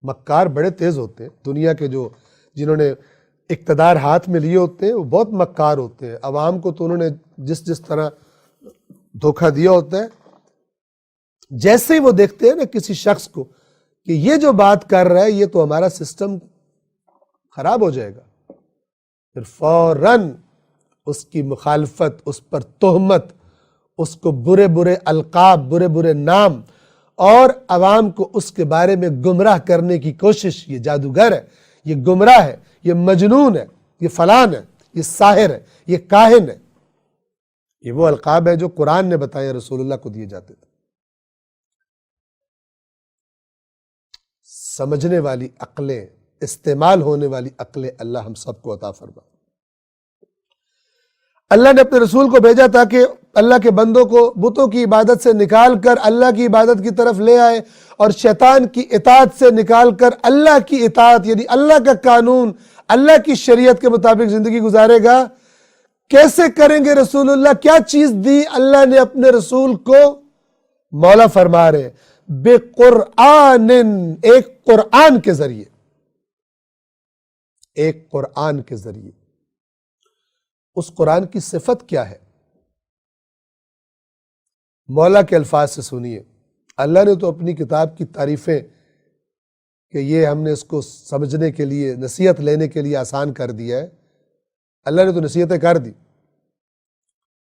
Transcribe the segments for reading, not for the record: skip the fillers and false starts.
مکار بڑے تیز ہوتے ہیں، دنیا کے جو جنہوں نے اقتدار ہاتھ میں لیے ہوتے ہیں وہ بہت مکار ہوتے ہیں. عوام کو تو انہوں نے جس طرح دھوکہ دیا ہوتا ہے، جیسے ہی وہ دیکھتے ہیں نا کسی شخص کو کہ یہ جو بات کر رہا ہے یہ تو ہمارا سسٹم خراب ہو جائے گا، پھر فوراً اس کی مخالفت، اس پر تہمت، اس کو برے برے القاب، برے برے نام، اور عوام کو اس کے بارے میں گمراہ کرنے کی کوشش. یہ جادوگر ہے، یہ گمراہ ہے، یہ مجنون ہے، یہ فلان ہے، یہ ساحر ہے، یہ کاہن ہے. یہ وہ القاب ہے جو قرآن نے بتایا رسول اللہ کو دیے جاتے تھے. سمجھنے والی عقلیں، استعمال ہونے والی عقلیں اللہ ہم سب کو عطا فرمائے. اللہ نے اپنے رسول کو بھیجا تاکہ اللہ کے بندوں کو بتوں کی عبادت سے نکال کر اللہ کی عبادت کی طرف لے آئے، اور شیطان کی اطاعت سے نکال کر اللہ کی اطاعت، یعنی اللہ کا قانون، اللہ کی شریعت کے مطابق زندگی گزارے گا. کیسے کریں گے رسول اللہ؟ کیا چیز دی اللہ نے اپنے رسول کو؟ مولا فرما رہے بِقُرْآنٍ، ایک قرآن کے ذریعے، ایک قرآن کے ذریعے. اس قرآن کی صفت کیا ہے؟ مولا کے الفاظ سے سنیے. اللہ نے تو اپنی کتاب کی تعریفیں کہ یہ ہم نے اس کو سمجھنے کے لیے، نصیحت لینے کے لیے آسان کر دیا ہے. اللہ نے تو نصیحتیں کر دی.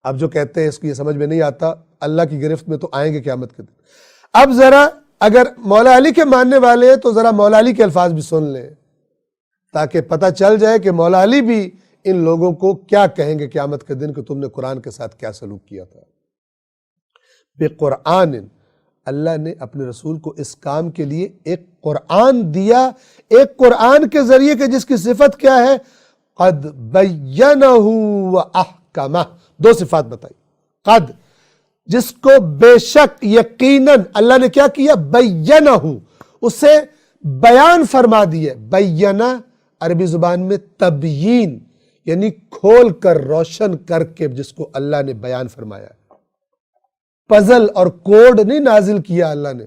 اب جو کہتے ہیں اس کو یہ سمجھ میں نہیں آتا، اللہ کی گرفت میں تو آئیں گے قیامت کے دن. اب ذرا اگر مولا علی کے ماننے والے ہیں تو ذرا مولا علی کے الفاظ بھی سن لیں، تاکہ پتہ چل جائے کہ مولا علی بھی ان لوگوں کو کیا کہیں گے قیامت کے دن کہ تم نے قرآن کے ساتھ کیا سلوک کیا تھا. بِقُرْآنٍ، اللہ نے اپنے رسول کو اس کام کے لیے ایک قرآن دیا، ایک قرآن کے ذریعے کہ جس کی صفت کیا ہے؟ قَدْ بَيَّنَهُ وَأَحْكَمَهُ. دو صفات بتائی. قد، جس کو بے شک، یقیناً اللہ نے کیا کیا؟ بَيَّنَهُ، اسے بیان فرما دیا. بیّنہ عربی زبان میں تبیین، یعنی کھول کر، روشن کر کے جس کو اللہ نے بیان فرمایا. پزل اور کوڈ نہیں نازل کیا اللہ نے،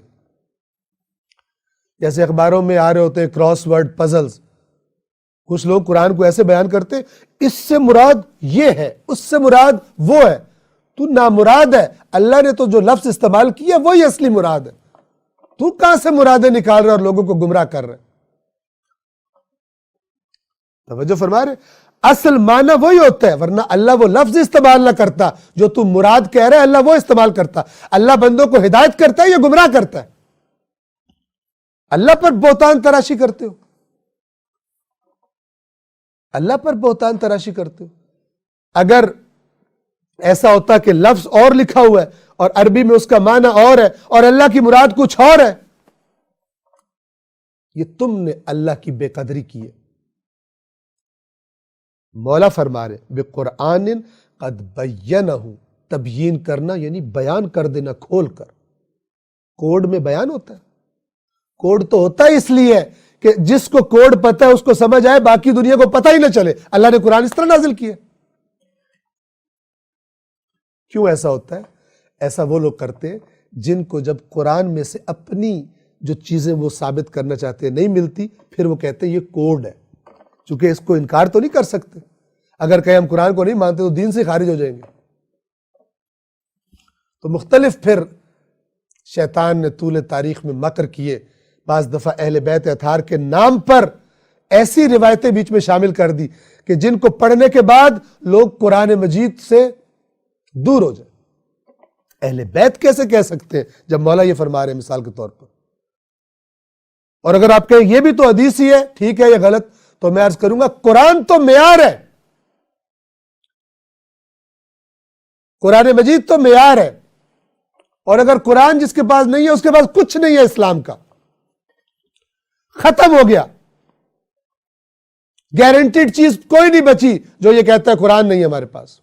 جیسے اخباروں میں آ رہے ہوتے ہیں کراس ورڈ پزلز. کچھ لوگ قرآن کو ایسے بیان کرتے، اس سے مراد یہ ہے، اس سے مراد وہ ہے. تو نامراد ہے. اللہ نے تو جو لفظ استعمال کیا وہی اصلی مراد ہے. تو کہاں سے مرادیں نکال رہا اور لوگوں کو گمراہ کر رہا ہے؟ توجہ فرما رہے؟ اصل معنی وہی ہوتا ہے، ورنہ اللہ وہ لفظ استعمال نہ کرتا جو تم مراد کہہ رہے، اللہ وہ استعمال کرتا. اللہ بندوں کو ہدایت کرتا ہے یا گمراہ کرتا ہے؟ اللہ پر بہتان تراشی کرتے ہو، اللہ پر بہتان تراشی کرتے ہو. اگر ایسا ہوتا کہ لفظ اور لکھا ہوا ہے اور عربی میں اس کا معنی اور ہے اور اللہ کی مراد کچھ اور ہے، یہ تم نے اللہ کی بے قدری کی ہے. مولا فرما رہے بِقُرْآنٍ قَدْ بَيَّنَهُ، تبیین کرنا یعنی بیان کر دینا کھول کر. کوڈ میں بیان ہوتا ہے. کوڈ تو ہوتا ہے اس لیے کہ جس کو کوڈ پتہ ہے اس کو سمجھ آئے، باقی دنیا کو پتہ ہی نہ چلے. اللہ نے قرآن اس طرح نازل کیا. کیوں ایسا ہوتا ہے؟ ایسا وہ لوگ کرتے ہیں جن کو جب قرآن میں سے اپنی جو چیزیں وہ ثابت کرنا چاہتے ہیں نہیں ملتی، پھر وہ کہتے ہیں یہ کوڈ ہے. چونکہ اس کو انکار تو نہیں کر سکتے. اگر کہیں ہم قرآن کو نہیں مانتے تو دین سے خارج ہو جائیں گے. تو مختلف پھر شیطان نے طول تاریخ میں مکر کیے. بعض دفعہ اہل بیت اطہار کے نام پر ایسی روایتیں بیچ میں شامل کر دی کہ جن کو پڑھنے کے بعد لوگ قرآن مجید سے دور ہو جائیں. اہل بیت کیسے کہہ سکتے ہیں جب مولا یہ فرما رہے ہیں مثال کے طور پر؟ اور اگر آپ کہیں یہ بھی تو حدیث ہی ہے، ٹھیک ہے یہ غلط، تو میں عرض کروں گا قرآن تو معیار ہے، قرآن مجید تو معیار ہے. اور اگر قرآن جس کے پاس نہیں ہے اس کے پاس کچھ نہیں ہے اسلام کا، ختم ہو گیا. گارنٹیڈ چیز کوئی نہیں بچی جو یہ کہتا ہے قرآن نہیں ہے ہمارے پاس.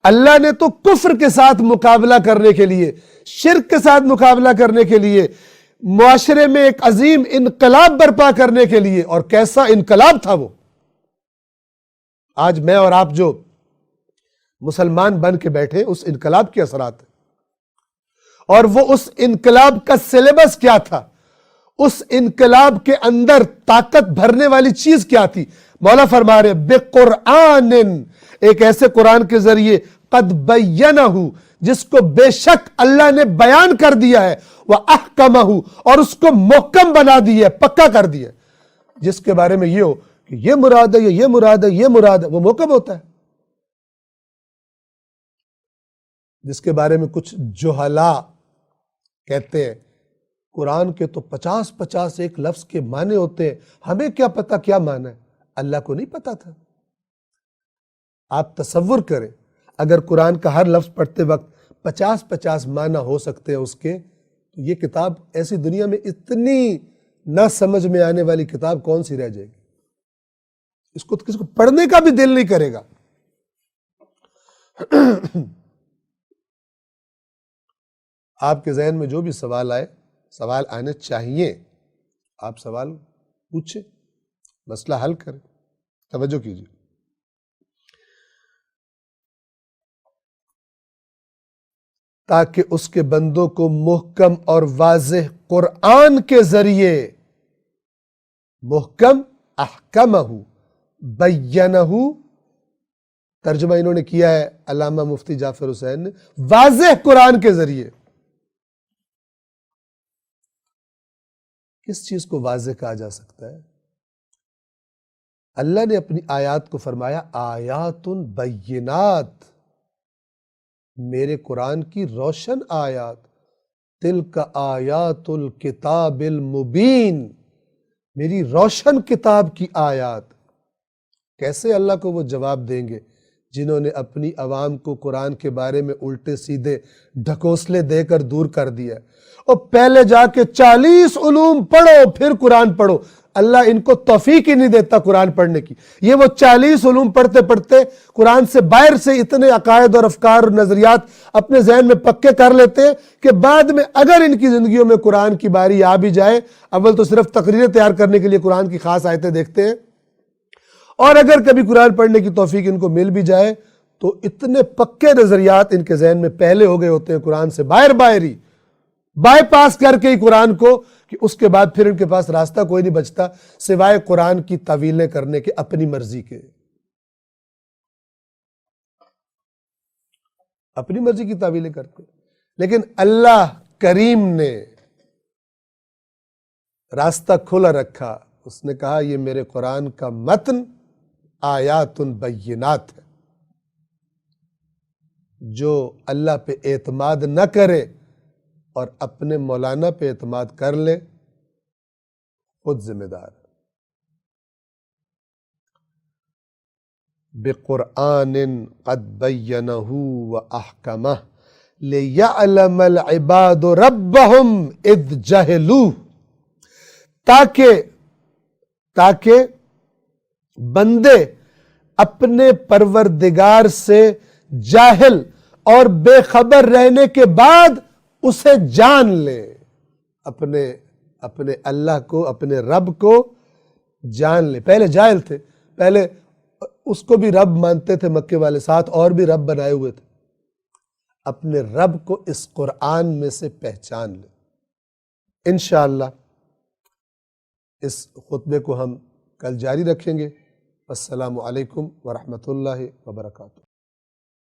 اللہ نے تو کفر کے ساتھ مقابلہ کرنے کے لیے، شرک کے ساتھ مقابلہ کرنے کے لیے، معاشرے میں ایک عظیم انقلاب برپا کرنے کے لیے، اور کیسا انقلاب تھا وہ. آج میں اور آپ جو مسلمان بن کے بیٹھے اس انقلاب کے اثرات ہیں. اور وہ اس انقلاب کا سلیبس کیا تھا، اس انقلاب کے اندر طاقت بھرنے والی چیز کیا تھی؟ مولا فرما رہے بِقُرْآنٍ، ایک ایسے قرآن کے ذریعے قد بَيَّنَهُ، جس کو بے شک اللہ نے بیان کر دیا ہے، وَأَحْكَمَهُ، اور اس کو محکم بنا دیا ہے، پکا کر دیا ہے۔ جس کے بارے میں یہ ہو کہ یہ مراد ہے، یہ مراد ہے، یہ مراد ہے، وہ محکم ہوتا ہے۔ جس کے بارے میں کچھ جہلا کہتے ہیں قرآن کے تو 50 ایک لفظ کے معنی ہوتے ہیں، ہمیں کیا پتا کیا معنی ہے؟ اللہ کو نہیں پتا تھا۔ آپ تصور کریں اگر قرآن کا ہر لفظ پڑھتے وقت 50 معنی ہو سکتے ہیں اس کے، تو یہ کتاب ایسی دنیا میں اتنی نہ سمجھ میں آنے والی کتاب کون سی رہ جائے گی؟ اس کو کسی کو پڑھنے کا بھی دل نہیں کرے گا۔ آپ کے ذہن میں جو بھی سوال آئے، سوال آنے چاہیے، آپ سوال پوچھیں، مسئلہ حل کریں، توجہ کیجیے۔ تاکہ اس کے بندوں کو محکم اور واضح قرآن کے ذریعے، محکم احکمہ، بینہ، ترجمہ انہوں نے کیا ہے علامہ مفتی جعفر حسین نے، واضح قرآن کے ذریعے۔ کس چیز کو واضح کہا جا سکتا ہے؟ اللہ نے اپنی آیات کو فرمایا آیات بینات، میرے قرآن کی روشن آیات، تلک آیات الکتاب المبین، میری روشن کتاب کی آیات۔ کیسے اللہ کو وہ جواب دیں گے جنہوں نے اپنی عوام کو قرآن کے بارے میں الٹے سیدھے ڈھکوسلے دے کر دور کر دیا، اور پہلے جا کے 40 علوم پڑھو پھر قرآن پڑھو۔ اللہ ان کو توفیق ہی نہیں دیتا قرآن پڑھنے کی۔ یہ وہ 40 علوم پڑھتے پڑھتے قرآن سے باہر سے اتنے عقائد اور افکار اور نظریات اپنے ذہن میں پکے کر لیتے ہیں کہ بعد میں اگر ان کی زندگیوں میں قرآن کی باری آ بھی جائے، اول تو صرف تقریریں تیار کرنے کے لیے قرآن کی خاص آیتیں دیکھتے ہیں، اور اگر کبھی قرآن پڑھنے کی توفیق ان کو مل بھی جائے تو اتنے پکے نظریات ان کے ذہن میں پہلے ہو گئے ہوتے ہیں قرآن سے باہر ہی بائی پاس کر کے ہی قرآن کو، کہ اس کے بعد پھر ان کے پاس راستہ کوئی نہیں بچتا سوائے قرآن کی تعویلیں کرنے کے، اپنی مرضی کے، اپنی مرضی کی تعویلیں کرتے۔ لیکن اللہ کریم نے راستہ کھلا رکھا، اس نے کہا یہ میرے قرآن کا متن آیات بینات ہے۔ جو اللہ پہ اعتماد نہ کرے اور اپنے مولانا پہ اعتماد کر لے، خود ذمہ دار ہے۔ بِقُرْآنٍ قَدْ بَيَّنَهُ وَأَحْكَمَهُ لِيَعْلَمَ الْعِبَادُ رَبَّهُمْ إِذْ جَهِلُوهُ، تاکہ بندے اپنے پروردگار سے جاہل اور بے خبر رہنے کے بعد اسے جان لے، اپنے اللہ کو، اپنے رب کو جان لے۔ پہلے جاہل تھے، پہلے اس کو بھی رب مانتے تھے، مکے والے ساتھ اور بھی رب بنائے ہوئے تھے۔ اپنے رب کو اس قرآن میں سے پہچان لے۔ انشاءاللہ اس خطبے کو ہم کل جاری رکھیں گے۔ السلام علیکم ورحمۃ اللہ وبرکاتہ۔